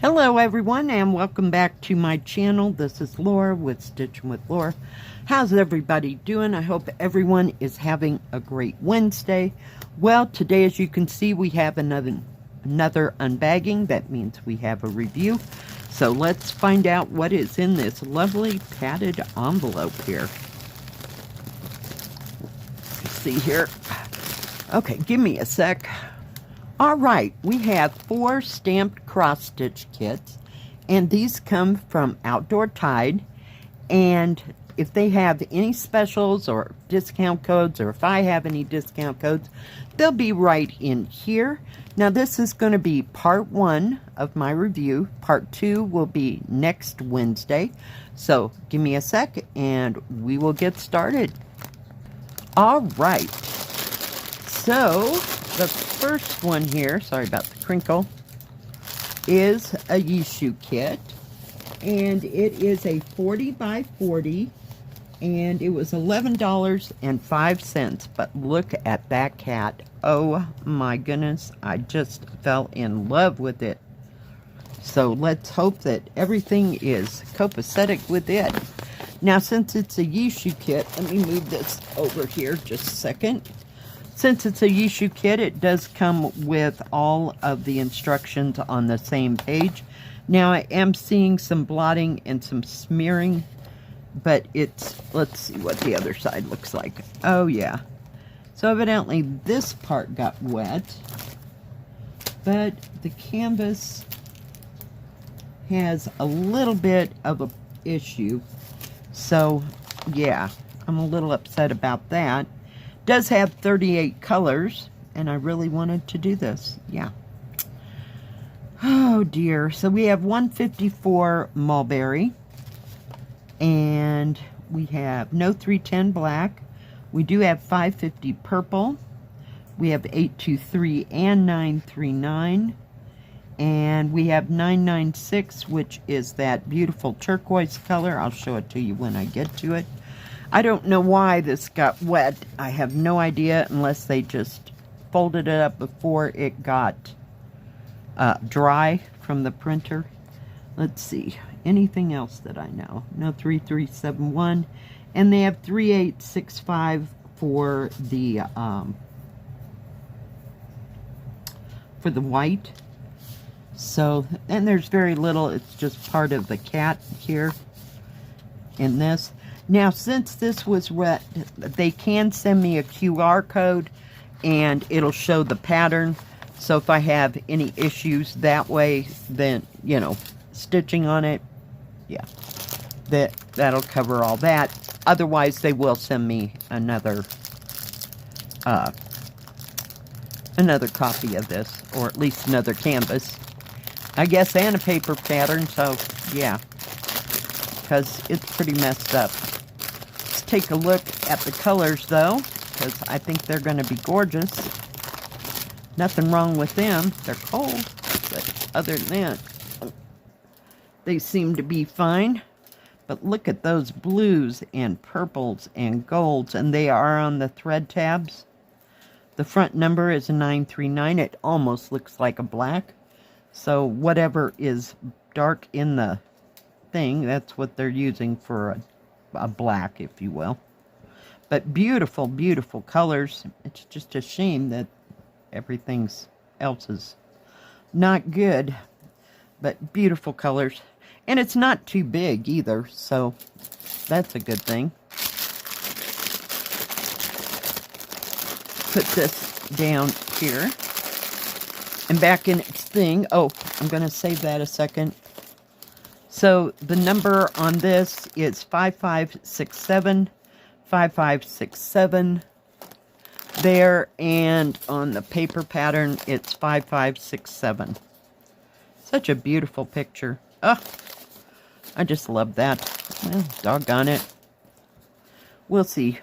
Hello everyone and welcome back to my channel. This is Laura with Stitching with Laura. How's everybody doing? I hope everyone is having a great Wednesday. Well, today as you can see we have another unbagging. That means we have a review. So let's find out what is in this lovely padded envelope here. Let's see here. Okay, give me a sec. Alright, we have 4 stamped cross-stitch kits, and these come from Outdoor Tide, and if they have any specials or discount codes, or if I have any discount codes, they'll be right in here. Now this is going to be part 1 of my review. Part 2 will be next Wednesday, so give me a sec and we will get started. Alright, so the first one here, sorry about the crinkle, is a Yishu kit, and it is a 40 by 40, and it was $11.05. But look at that cat. Oh my goodness, I just fell in love with it. So let's hope that everything is copacetic with it. Now since it's a Yishu kit, let me move this over here just a second. Since it's a Yishu kit, it does come with all of the instructions on the same page. Now I am seeing some blotting and some smearing, but it's, let's see what the other side looks like. Oh yeah. So evidently this part got wet, but the canvas has a little bit of an issue. So yeah, I'm a little upset about that. Does have 38 colors, and I really wanted to do this. Yeah. Oh dear. So we have 154 mulberry, and we have no 310 black. We do have 550 purple. We have 823 and 939, and we have 996, which is that beautiful turquoise color. I'll show it to you when I get to it. I don't know why this got wet. I have no idea, unless they just folded it up before it got dry from the printer. Let's see. Anything else that I know? No 3371. And they have 3865 for the white. So, and there's very little. It's just part of the cat here in this. Now, since this was wet, they can send me a QR code, and it'll show the pattern. So if I have any issues that way, then, you know, stitching on it, yeah, that'll cover all that. Otherwise, they will send me another copy of this, or at least another canvas, I guess, and a paper pattern. So yeah, because it's pretty messed up. Let's take a look at the colors though, because I think they're going to be gorgeous. Nothing wrong with them. They're cold, but other than that, they seem to be fine. But look at those blues and purples and golds, and they are on the thread tabs. The front number is a 939. It almost looks like a black. So whatever is dark in the thing, that's what they're using for a black, if you will. But beautiful, beautiful colors. It's just a shame that everything else is not good, but beautiful colors. And it's not too big either, so that's a good thing. Put this down here and back in its thing. Oh, I'm going to save that a second. So the number on this is 5567, 5567 there, and on the paper pattern it's 5567. Such a beautiful picture. Oh, I just love that. Well, doggone it. We'll see.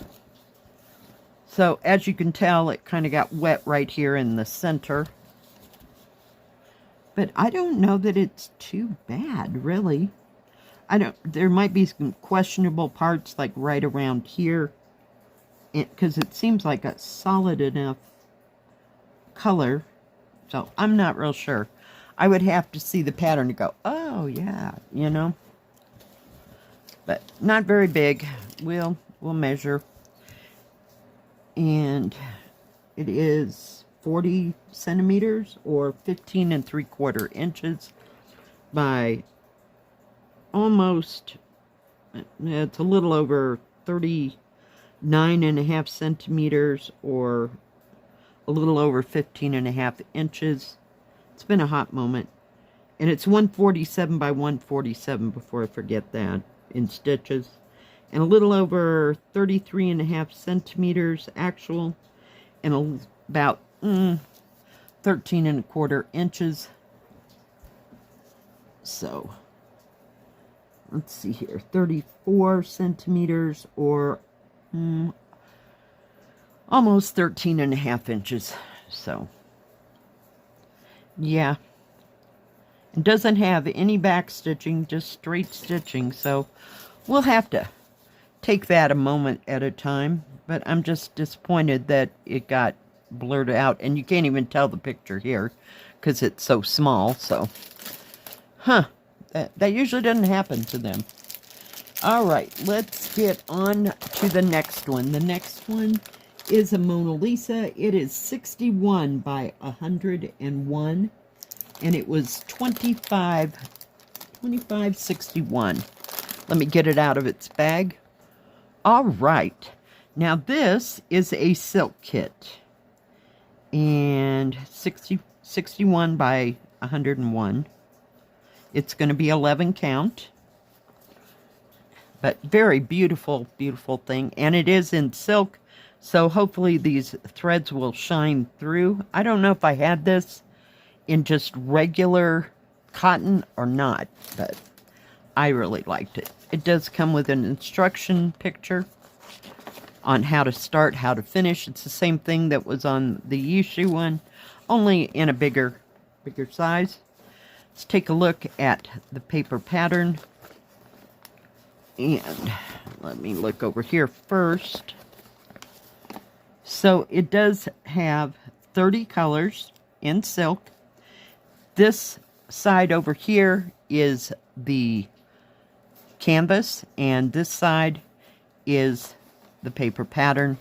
So as you can tell, it kind of got wet right here in the center. But I don't know that it's too bad, really. There might be some questionable parts, like right around here, because it seems like a solid enough color. So I'm not real sure. I would have to see the pattern to go, oh yeah, you know. But not very big. We'll measure. And it is 40 centimeters or 15 3/4 inches by almost, it's a little over 39.5 centimeters or a little over 15.5 inches. It's been a hot moment. And it's 147 by 147 before I forget that in stitches. And a little over 33.5 centimeters actual, and about 13 1/4 inches. So let's see here, 34 centimeters or almost 13.5 inches. So yeah, it doesn't have any back stitching, just straight stitching. So we'll have to take that a moment at a time, but I'm just disappointed that it got blurred out, and you can't even tell the picture here because it's so small. So that usually doesn't happen to them. All right, let's get on to the next one. The next one is a Mona Lisa. It is 61 by 101, and it was 25.61. Let me get it out of its bag. All right, now this is a silk kit, and 61 by 101. It's going to be 11 count, but very beautiful, beautiful thing, and it is in silk, so hopefully these threads will shine through. I don't know if I had this in just regular cotton or not, but I really liked it. It does come with an instruction picture on how to start, how to finish. It's the same thing that was on the Yishu one, only in a bigger size. Let's take a look at the paper pattern. And let me look over here first. So it does have 30 colors in silk. This side over here is the canvas, and this side is the paper pattern.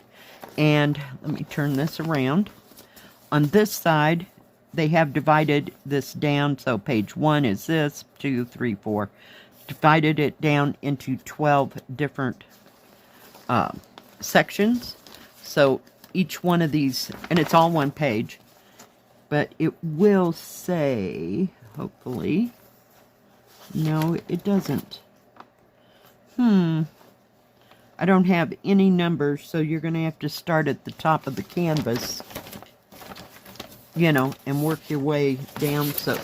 And let me turn this around. On this side, they have divided this down, so page 1 is this, 2, 3, 4. Divided it down into 12 different sections. So each one of these, and it's all one page, but it will say, hopefully, no, it doesn't. I don't have any numbers, so you're going to have to start at the top of the canvas, you know, and work your way down. So,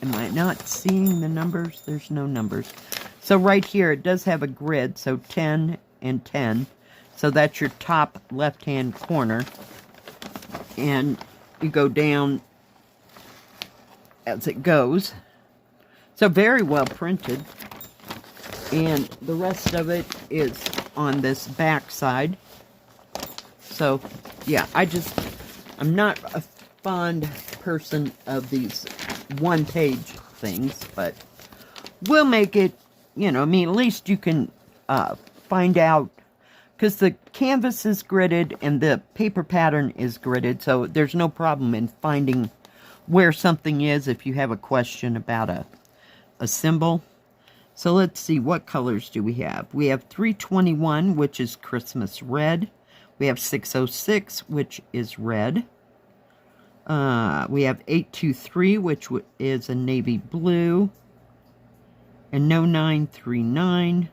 am I not seeing the numbers? There's no numbers. So right here, it does have a grid, so 10 and 10. So that's your top left-hand corner. And you go down as it goes. So very well printed. And the rest of it is on this back side. So, yeah, I'm not a fond person of these one-page things, but we'll make it, you know, I mean, at least you can find out, because the canvas is gridded and the paper pattern is gridded, so there's no problem in finding where something is if you have a question about a symbol. So let's see, what colors do we have? We have 321, which is Christmas red. We have 606, which is red. We have 823, which is a navy blue. And no 939,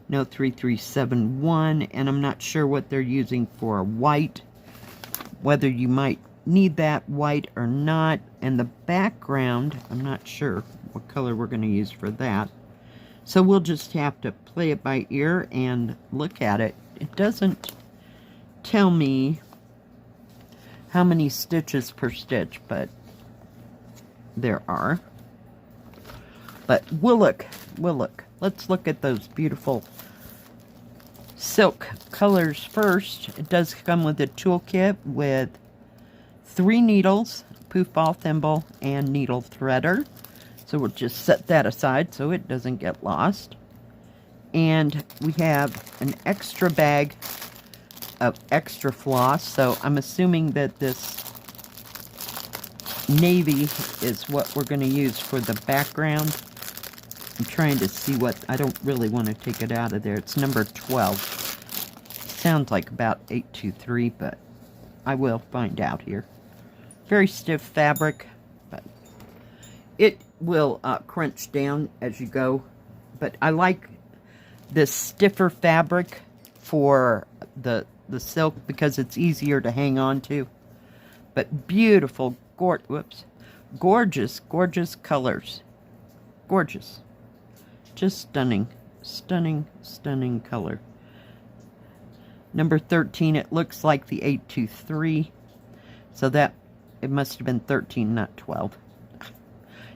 no 3371, and I'm not sure what they're using for a white, whether you might need that white or not. And the background, I'm not sure what color we're going to use for that. So we'll just have to play it by ear and look at it. It doesn't tell me how many stitches per stitch, but there are. But we'll look. Let's look at those beautiful silk colors first. It does come with a toolkit with 3 needles, poof ball thimble, and needle threader. So we'll just set that aside so it doesn't get lost. And we have an extra bag of extra floss. So I'm assuming that this navy is what we're going to use for the background. I'm trying to see what, I don't really want to take it out of there. It's number 12. Sounds like about 823, but I will find out here. Very stiff fabric, but it will crunch down as you go. But I like this stiffer fabric for the silk because it's easier to hang on to. But beautiful, gorgeous, gorgeous colors. Gorgeous. Just stunning, stunning, stunning color. Number 13, it looks like the 823. So that, it must have been 13, not 12.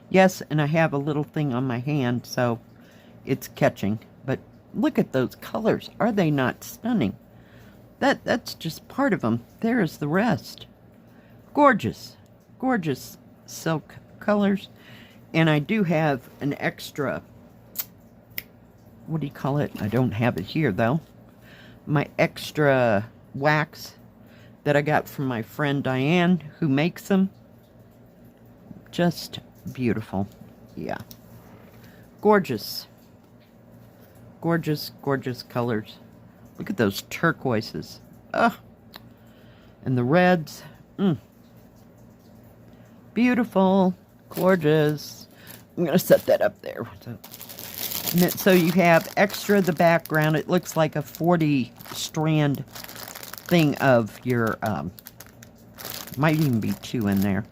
Yes, and I have a little thing on my hand, so it's catching. But look at those colors. Are they not stunning? That's just part of them. There's the rest. Gorgeous, gorgeous silk colors. And I do have an extra, what do you call it? I don't have it here, though. My extra wax that I got from my friend Diane, who makes them. Just beautiful. Yeah. Gorgeous. Gorgeous, gorgeous colors. Look at those turquoises. Ugh. And the reds. Beautiful. Gorgeous. I'm going to set that up there. So you have extra the background. It looks like a 40 strand thing of your, might even be 2 in there,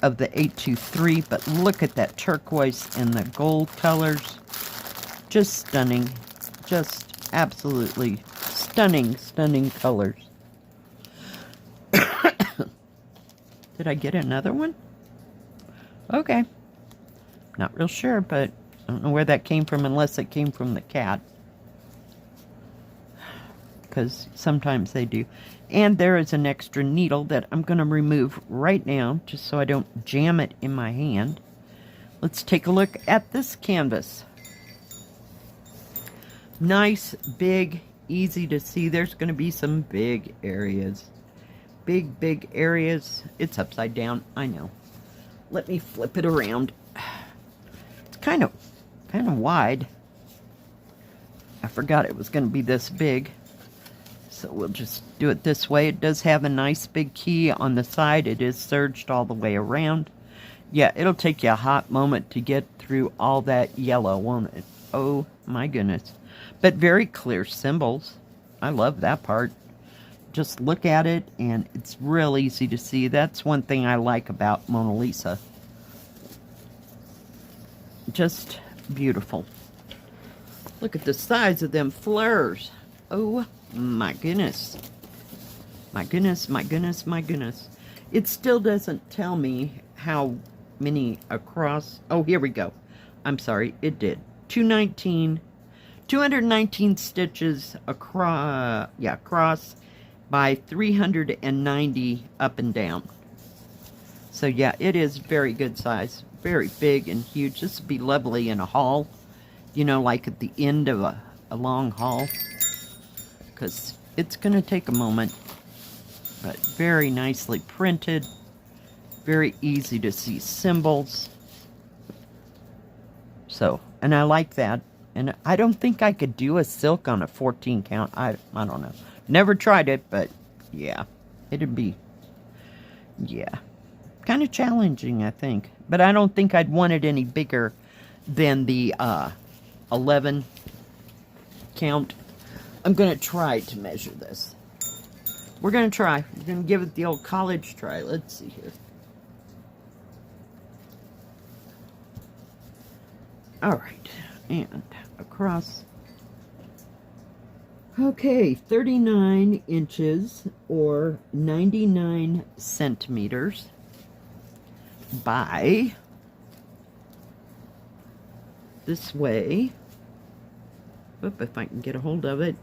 of the 823, but look at that turquoise and the gold colors. Just stunning. Just absolutely stunning, stunning colors. Did I get another one? Okay. Not real sure, but I don't know where that came from unless it came from the cat. Because sometimes they do. And there is an extra needle that I'm going to remove right now, just so I don't jam it in my hand. Let's take a look at this canvas. Nice, big, easy to see. There's going to be some big areas. Big, big areas. It's upside down, I know. Let me flip it around. It's kind of wide. I forgot it was going to be this big. So we'll just do it this way. It does have a nice big key on the side. It is serged all the way around. Yeah, it'll take you a hot moment to get through all that yellow, won't it? Oh my goodness. But very clear symbols. I love that part. Just look at it and it's real easy to see. That's one thing I like about Mona Lisa. Just beautiful. Look at the size of them flowers. Oh my goodness. My goodness, my goodness, my goodness. It still doesn't tell me how many across. Oh, here we go. I'm sorry, it did. 219 stitches across, across by 390 up and down. So yeah, it is very good size. Very big and huge. This would be lovely in a haul. You know, like at the end of a long haul. Because it's going to take a moment. But very nicely printed. Very easy to see symbols. So, and I like that. And I don't think I could do a silk on a 14 count. I don't know. Never tried it, but yeah. It'd be, yeah. Kind of challenging, I think. But I don't think I'd want it any bigger than the 11 count. I'm going to try to measure this. We're going to try. We're going to give it the old college try. Let's see here. All right. And across. Okay, 39 inches or 99 centimeters by this way. Oop, if I can get a hold of it.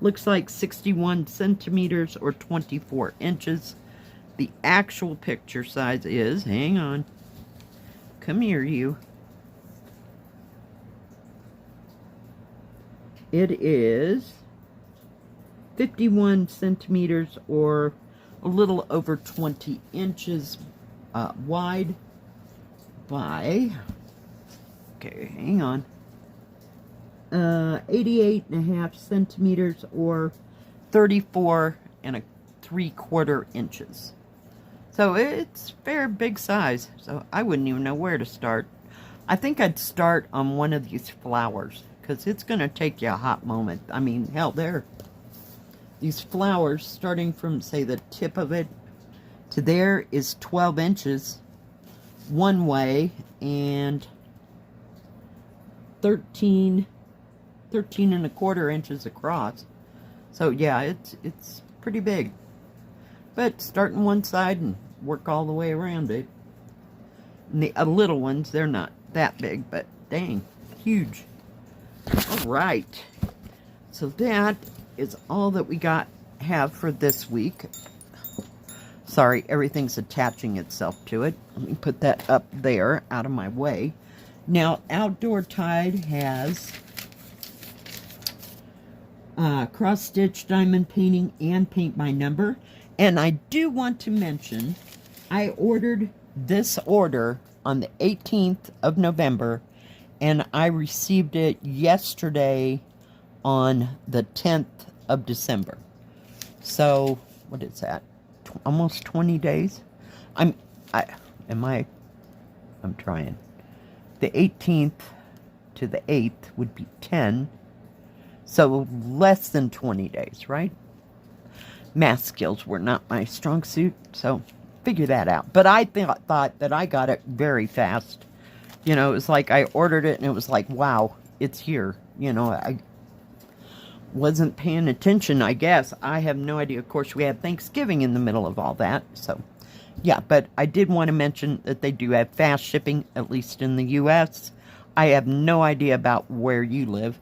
looks like 61 centimeters or 24 inches. The actual picture size is, hang on, come here you. It is 51 centimeters or a little over 20 inches wide by, okay, hang on, 88.5 centimeters or 34.75 inches. So it's very big size. So I wouldn't even know where to start. I think I'd start on one of these flowers because it's going to take you a hot moment. I mean, hell, these flowers starting from, say, the tip of it to there is 12 inches one way and 13.25 inches across. So yeah, it's pretty big. But start on one side and work all the way around it. And the little ones, they're not that big, but dang, huge. All right. So that is all that we have for this week. Sorry, everything's attaching itself to it. Let me put that up there out of my way. Now, Outdoor Tide has cross-stitch diamond painting and paint by number. And I do want to mention, I ordered this order on the 18th of November, and I received it yesterday on the 10th of December. So, what is that? Almost 20 days? I'm trying. The 18th to the 8th would be 10. So less than 20 days, right? Math skills were not my strong suit, so figure that out. But I thought that I got it very fast. You know, it was like I ordered it and it was like, wow, it's here. You know, I wasn't paying attention, I guess. I have no idea. Of course, we had Thanksgiving in the middle of all that. So, yeah, but I did want to mention that they do have fast shipping, at least in the U.S. I have no idea about where you live.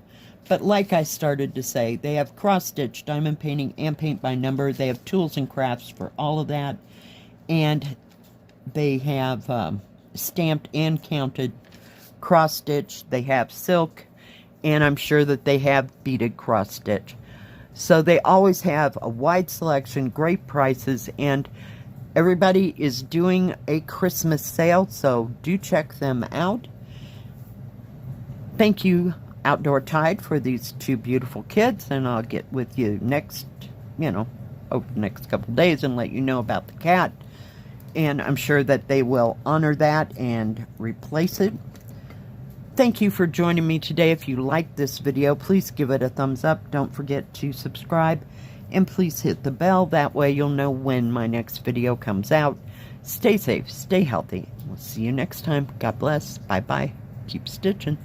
But like I started to say, they have cross-stitch, diamond painting, and paint by number. They have tools and crafts for all of that. And they have stamped and counted cross-stitch. They have silk. And I'm sure that they have beaded cross-stitch. So they always have a wide selection, great prices, and everybody is doing a Christmas sale, so do check them out. Thank you, Outdoor Tide, for these two beautiful kids, and I'll get with you next, over the next couple days and let you know about the cat. And I'm sure that they will honor that and replace it. Thank you for joining me today. If you liked this video, please give it a thumbs up. Don't forget to subscribe. And please hit the bell. That way you'll know when my next video comes out. Stay safe. Stay healthy. We'll see you next time. God bless. Bye-bye. Keep stitching.